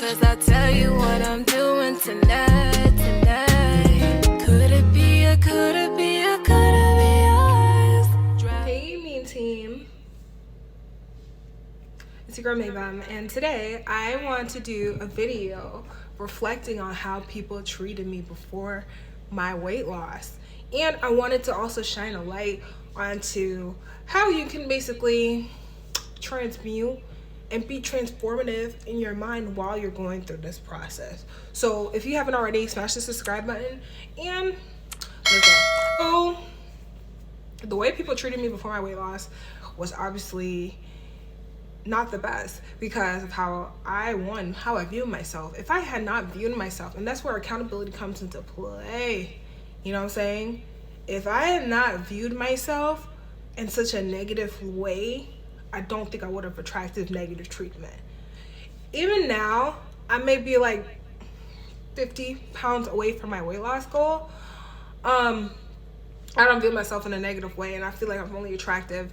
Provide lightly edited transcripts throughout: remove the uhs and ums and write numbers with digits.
'cause I'll tell you what I'm doing tonight, Could it be a, could it be a, could it be yours? Hey mean team, it's your girl Maybum, and today I want to do a video reflecting on how people treated me before my weight loss. And I wanted to also shine a light onto how you can basically transmute and be transformative in your mind while you're going through this process. So if you haven't already, smash the subscribe button and let's go. So the way people treated me before my weight loss was obviously not the best because of how I viewed myself. If I had not viewed myself, and that's where accountability comes into play, you know what I'm saying? If I had not viewed myself in such a negative way, I don't think I would have attracted negative treatment. Even now, I may be like 50 pounds away from my weight loss goal. I don't view myself in a negative way, and I feel like I'm only attracted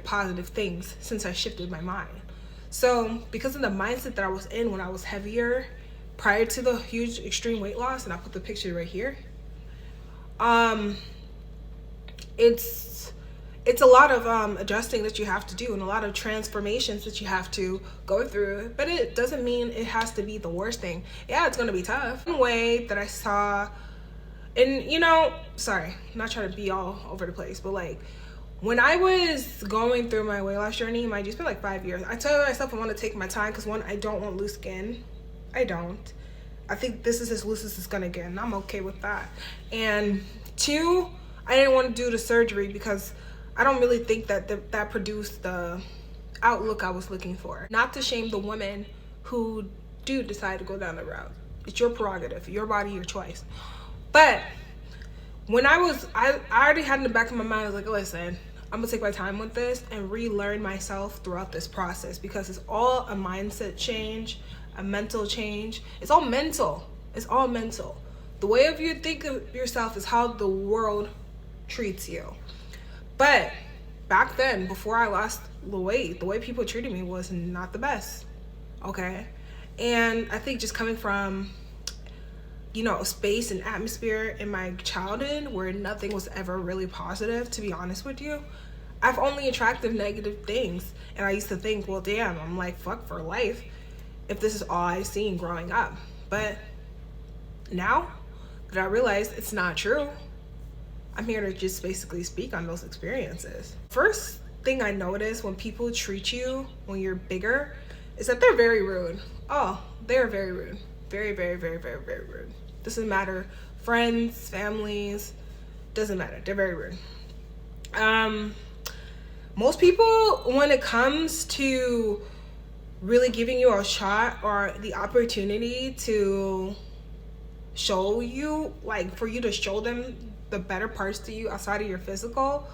positive things since I shifted my mind. So because of the mindset that I was in when I was heavier prior to the huge extreme weight loss, and I put the picture right here, it's a lot of adjusting that you have to do and a lot of transformations that you have to go through, but it doesn't mean it has to be the worst thing. Yeah, it's gonna be tough. One way that I saw, and sorry, I'm not trying to be all over the place, but like when I was going through my weight loss journey, mind you, it's been like 5 years. I told myself I want to take my time because one, I don't want loose skin. I don't. I think this is as loose as it's gonna get, and I'm okay with that. And two, I didn't want to do the surgery because I don't really think that that produced the outlook I was looking for. Not to shame the women who do decide to go down the route. It's your prerogative, your body, your choice. But when I already had in the back of my mind, I was like, listen, I'm gonna take my time with this and relearn myself throughout this process because it's all a mindset change, a mental change. It's all mental. It's all mental. The way of you think of yourself is how the world treats you. But back then, before I lost the weight, the way people treated me was not the best. Okay? And I think just coming from a space and atmosphere in my childhood where nothing was ever really positive, to be honest with you, I've only attracted negative things. And I used to think, well, damn, I'm like, fuck for life if this is all I've seen growing up. But now that I realize it's not true, I'm here to just basically speak on those experiences. First thing I notice when people treat you when you're bigger is that they're very rude. Oh, they're very rude. Very, very, very, very, very rude. Doesn't matter. Friends, families, doesn't matter. They're very rude. Most people, when it comes to really giving you a shot or the opportunity to show you, like for you to show them the better parts to you outside of your physical,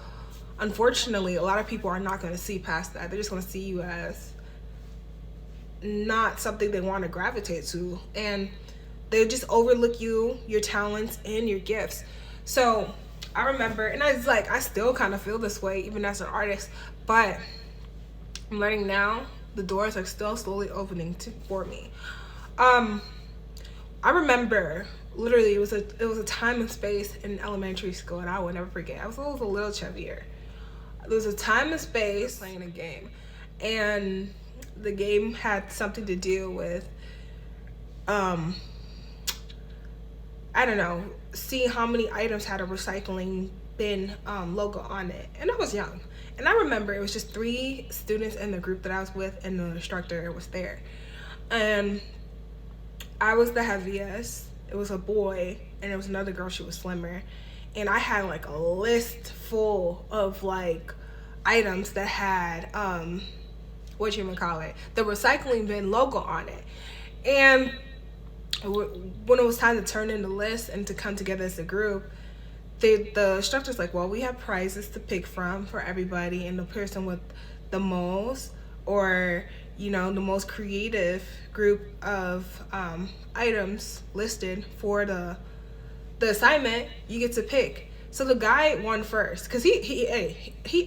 unfortunately, a lot of people are not going to see past that. They're just going to see you as not something they want to gravitate to, and they just overlook you, your talents, and your gifts. So I remember, and I still kind of feel this way even as an artist, but I'm learning now the doors are still slowly opening for me. I remember literally it was a time and space in elementary school, and I will never forget. I was a little chubbier. There was a time and space playing a game, and the game had something to do with I don't know, see how many items had a recycling bin logo on it. And I was young, and I remember it was just 3 students in the group that I was with, and the instructor was there, and I was the heaviest. It was a boy, and it was another girl. She was slimmer, and I had like a list full of like items that had the recycling bin logo on it. And when it was time to turn in the list and to come together as a group, the instructor's like, well, we have prizes to pick from for everybody, and the person with the most, or the most creative group of items listed for the assignment, you get to pick. So the guy won first because he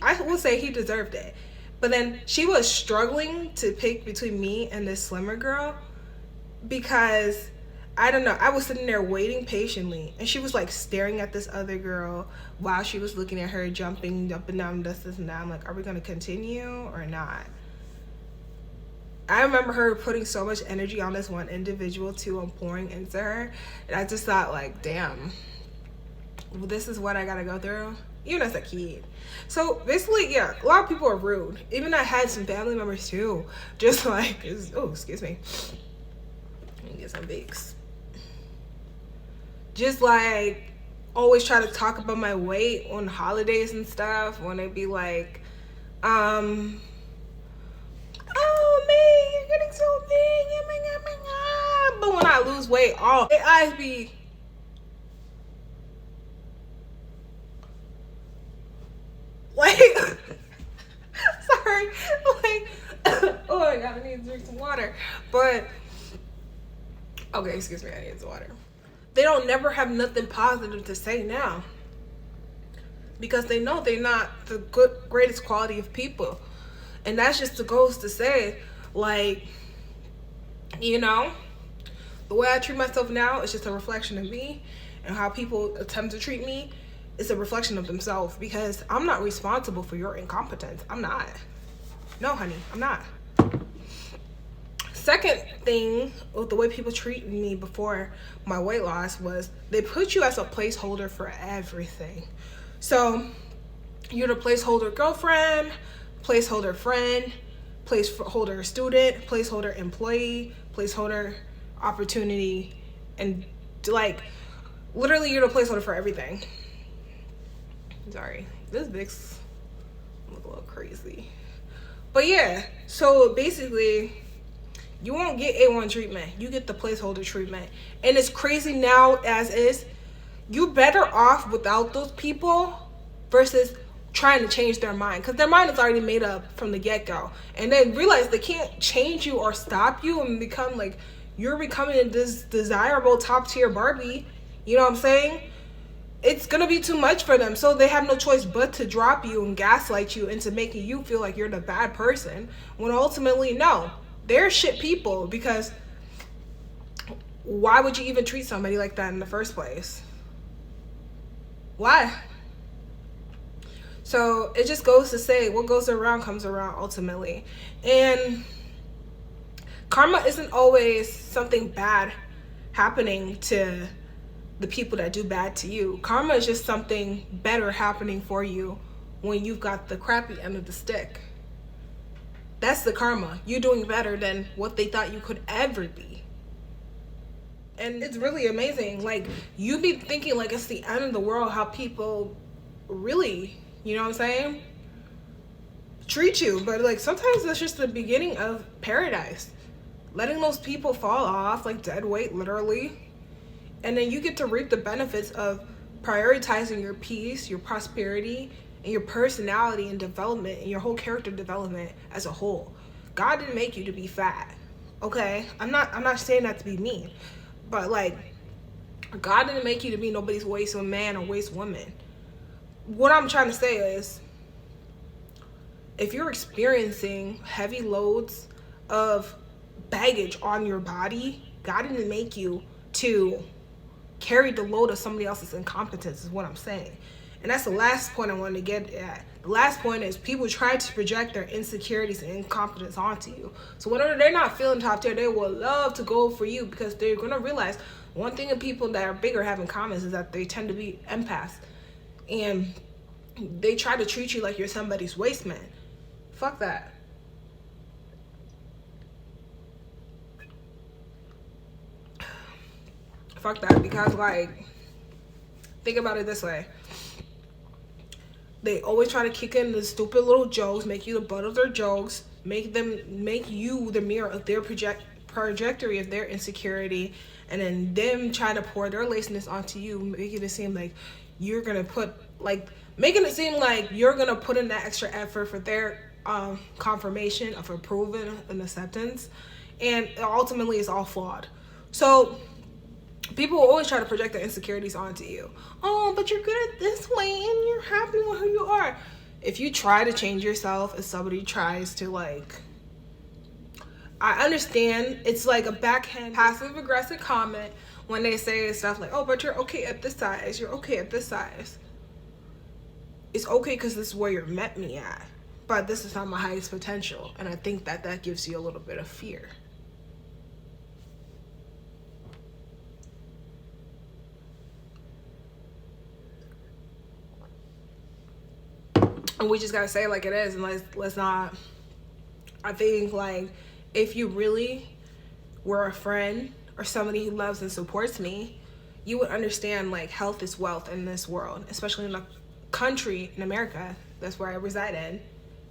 I would say he deserved it, But then she was struggling to pick between me and this slimmer girl because I don't know, I was sitting there waiting patiently and she was like staring at this other girl while she was looking at her jumping up and down, this and that. I'm like, are we gonna continue or not? I remember her putting so much energy on this one individual too and pouring into her, and I just thought like, damn, well, this is what I gotta go through even as a kid. So basically, yeah, a lot of people are rude. Even I had some family members too, just like, oh, excuse me, let me get some bakes. Just like always try to talk about my weight on holidays and stuff when they be like, oh man, you're getting so big, oh my god. But when I lose weight, oh, their eyes be like, sorry, like, oh my god, I need to drink some water. But okay, excuse me, I need some water. They don't never have nothing positive to say now because they know they're not the greatest quality of people. And that's just the goes to say, like, you know, the way I treat myself now is just a reflection of me, and how people attempt to treat me is a reflection of themselves, because I'm not responsible for your incompetence. I'm not. No, honey, I'm not. Second thing with the way people treated me before my weight loss was they put you as a placeholder for everything. So you're the placeholder girlfriend, placeholder friend, placeholder student, placeholder employee, placeholder opportunity, and like literally you're the placeholder for everything. Sorry, this Vicks look a little crazy. But yeah, so basically you won't get A1 treatment. You get the placeholder treatment. And it's crazy now as is. You better off without those people versus trying to change their mind, because their mind is already made up from the get-go, and then realize they can't change you or stop you and become like you're becoming this desirable top tier Barbie. You know what I'm saying? It's gonna be too much for them, so they have no choice but to drop you and gaslight you into making you feel like you're the bad person, when ultimately no, they're shit people. Because why would you even treat somebody like that in the first place? Why? So it just goes to say, what goes around comes around ultimately. And karma isn't always something bad happening to the people that do bad to you. Karma is just something better happening for you when you've got the crappy end of the stick. That's the karma. You're doing better than what they thought you could ever be. And it's really amazing. Like, you be thinking like it's the end of the world how people really, you know what I'm saying, treat you. But like sometimes it's just the beginning of paradise. Letting those people fall off like dead weight, literally. And then you get to reap the benefits of prioritizing your peace, your prosperity, and your personality and development, and your whole character development as a whole. God didn't make you to be fat, okay? I'm not saying that to be mean, but like, God didn't make you to be nobody's waste man or waste woman. What I'm trying to say is, if you're experiencing heavy loads of baggage on your body, God didn't make you to carry the load of somebody else's incompetence, is what I'm saying. And that's the last point I wanted to get at. The last point is people try to project their insecurities and incompetence onto you. So whenever they're not feeling top tier, they will love to go for you, because they're going to realize one thing that people that are bigger have in common is that they tend to be empaths. And they try to treat you like you're somebody's waste man. Fuck that. Fuck that, because like, think about it this way. They always try to kick in the stupid little jokes, make you the butt of their jokes, make you the mirror of their trajectory of their insecurity, and then them trying to pour their laziness onto you, making it seem like you're gonna put making it seem like you're gonna put in that extra effort for their confirmation of approval and acceptance, and ultimately it's all flawed. So people always try to project their insecurities onto you. Oh, but you're good at this way and you're happy with who you are. if you try to change yourself, if somebody tries to like, I understand it's like a backhand passive aggressive comment when they say stuff like, oh, but you're okay at this size, you're okay at this size. It's okay because this is where you're met me at, but this is not my highest potential. And I think that that gives you a little bit of fear. And we just gotta say it like it is, and let's not. I think like if you really were a friend or somebody who loves and supports me, you would understand like health is wealth in this world, especially in a country in America. That's where I reside in.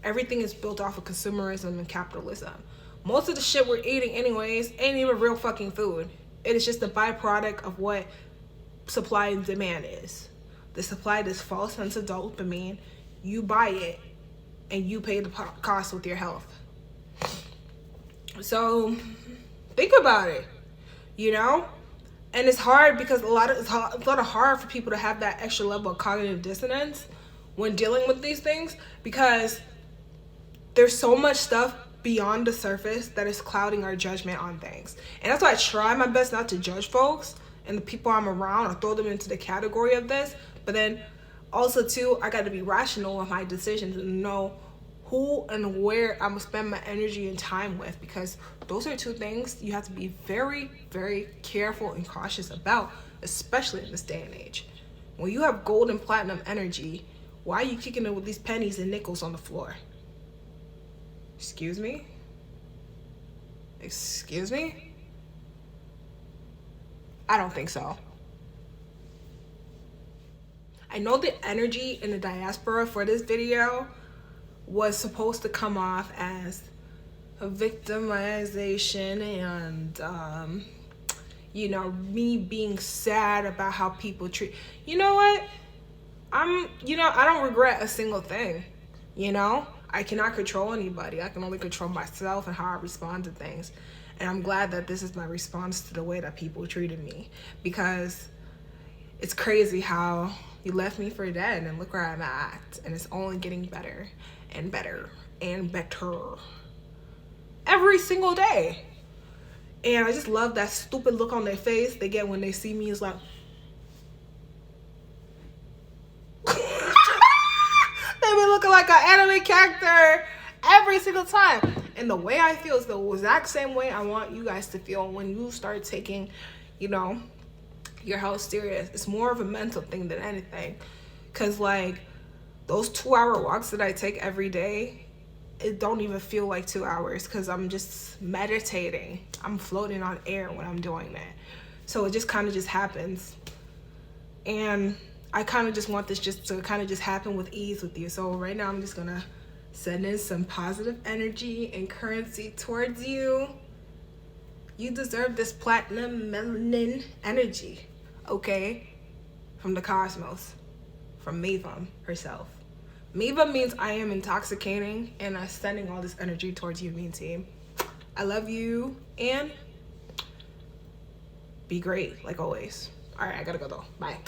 Everything is built off of consumerism and capitalism. Most of the shit we're eating anyways ain't even real fucking food. It is just a byproduct of what supply and demand is. The supply, this false sense of dopamine, you buy it and you pay the cost with your health. So think about it, you know? And it's hard because it's a lot of hard for people to have that extra level of cognitive dissonance when dealing with these things, because there's so much stuff beyond the surface that is clouding our judgment on things. And that's why I try my best not to judge folks and the people I'm around or throw them into the category of this. But then also too, I got to be rational with my decisions and know who and where I'm gonna spend my energy and time with, because those are two things you have to be very, very careful and cautious about, especially in this day and age. When you have gold and platinum energy, why are you kicking it with these pennies and nickels on the floor? Excuse me? Excuse me? I don't think so. I know the energy in the diaspora for this video was supposed to come off as a victimization and, you know, me being sad about how people treat. You know what? I don't regret a single thing, you know? I cannot control anybody. I can only control myself and how I respond to things. And I'm glad that this is my response to the way that people treated me, because it's crazy how you left me for dead and look where I'm at, and it's only getting better and better and better every single day. And I just love that stupid look on their face they get when they see me. It's like they be looking like an anime character every single time. And the way I feel is the exact same way I want you guys to feel when you start taking, you know, your health serious. It's more of a mental thing than anything. Cause like those 2-hour walks that I take every day, it don't even feel like 2 hours because I'm just meditating. I'm floating on air when I'm doing that. So it just kind of just happens. And I kind of just want this just to kind of just happen with ease with you. So right now I'm just gonna send in some positive energy and currency towards you. You deserve this platinum melanin energy, okay? From the cosmos, from Maven herself. Maven means I am intoxicating, and I'm sending all this energy towards you, mean team. I love you, and be great, like always. All right, I gotta go though. Bye.